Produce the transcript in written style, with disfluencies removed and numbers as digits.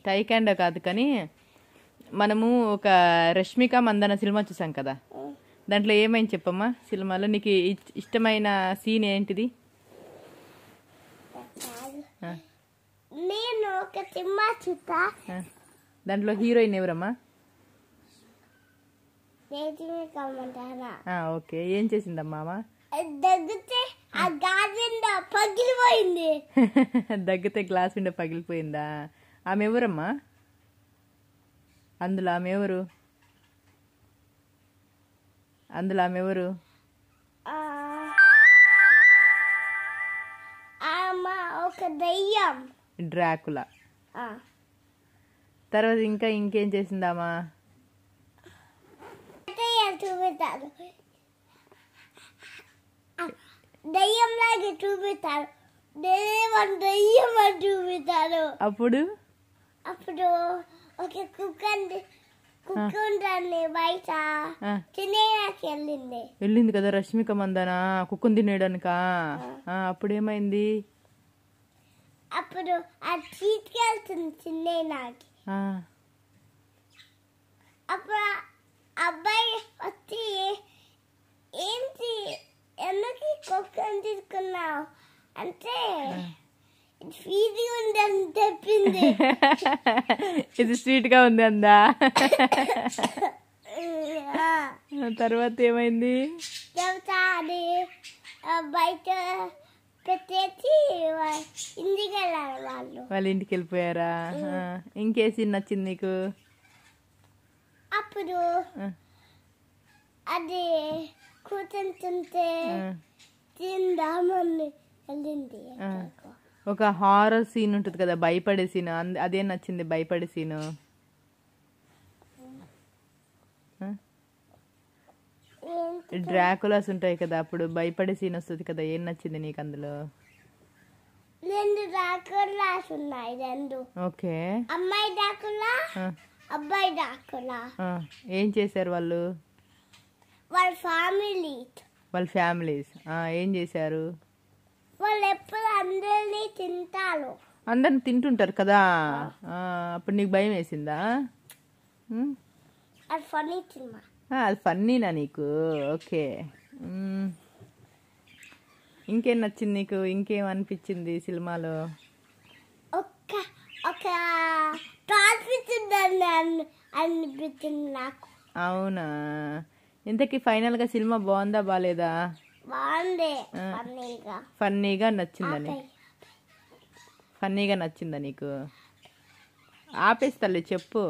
Taekwondo కాదు కానీ మనము ఒక రష్మిక మందన సినిమా చూసాం కదా, దాంట్లో ఏమైంది చెప్పమ్మా? సినిమాలో నీకు ఇష్టమైన సీన్ ఏంటిది? నేను ఒక సినిమా చూసా, దాంట్లో హీరోయిన్ ఎవరమ్మా? ఓకే, ఏం చేసిందమ్మా? దగ్గితే ఆ గ్లాస్ విండో పగిలిపోయింది. దగ్గితే గ్లాస్ విండో పగిలిపోయిందా? ఆమె ఎవరమ్మా? అందులో ఆమె ఎవరు? ఒక దయ్యం, డ్రాకులా. తర్వాత ఇంకేం చేసిందామా? చూపిస్తారు, దయ్యం లాగా చూపిస్తారు, దయ్యం అని చూపిస్తారు. అప్పుడు ఒక కుక్క ఉంటుంది బయట తినేకి వెళ్ళింది కదా రష్మిక మందన, కుక్కను తినేయడానిక. అప్పుడు ఏమైంది? అప్పుడు అది తీసుకెళ్తుంది తినేనాకి. అప్పుడు అబ్బాయి వచ్చి, ఏంటి ఎందుకు కుక్కను తీసుకున్నావు అంటే, స్వీట్ ఉంది అని చెప్పింది. ఇది స్వీట్ గా ఉంది అందా? తర్వాత ఏమైంది? అది బయట పెట్టేసి ఇంటికి వెళ్ళారు వాళ్ళ ఇంటికి వెళ్ళిపోయారా? ఇంకేసి నచ్చింది నీకు? అప్పుడు అది కూర్చుంటుంటే తిందామని వెళ్ళింది. ఒక హారర్ సీన్ ఉంటుంది కదా, భయపడే సీన్, అదే నచ్చింది? భయపడే సీను డ్రాకులాస్ ఉంటాయి కదా, అప్పుడు భయపడే సీన్ వస్తుంది కదా, ఏం నచ్చింది నీకు అందులో? రెండు డ్రాకులాస్ ఉన్నాయి, రెండు. ఓకే, అమ్మాయి డ్రాకులా, అబ్బాయి డ్రాకులా. ఏం చేశారు వాళ్ళు? వాళ్ళ ఫ్యామిలీస్ ఏం చేశారు? వాళ్ళు ఎప్పుడు అందరినీ తింటారు. అందరిని తింటుంటారు కదా, అప్పుడు నీకు భయం వేసిందా? అది ఫన్నీ సినిమా. అది ఫన్నీనా నీకు? ఓకే, ఇంకేం నచ్చింది నీకు? ఇంకేం అనిపించింది సినిమాలో? ఒక అనిపించింది నాకు. అవునా? ఇంతకీ ఫైనల్ గా సినిమా బాగుందా బాలేదా? బాగుంది. ఫన్నీగా నచ్చిందా నీకు? ఆపేస్తలే చెప్పు.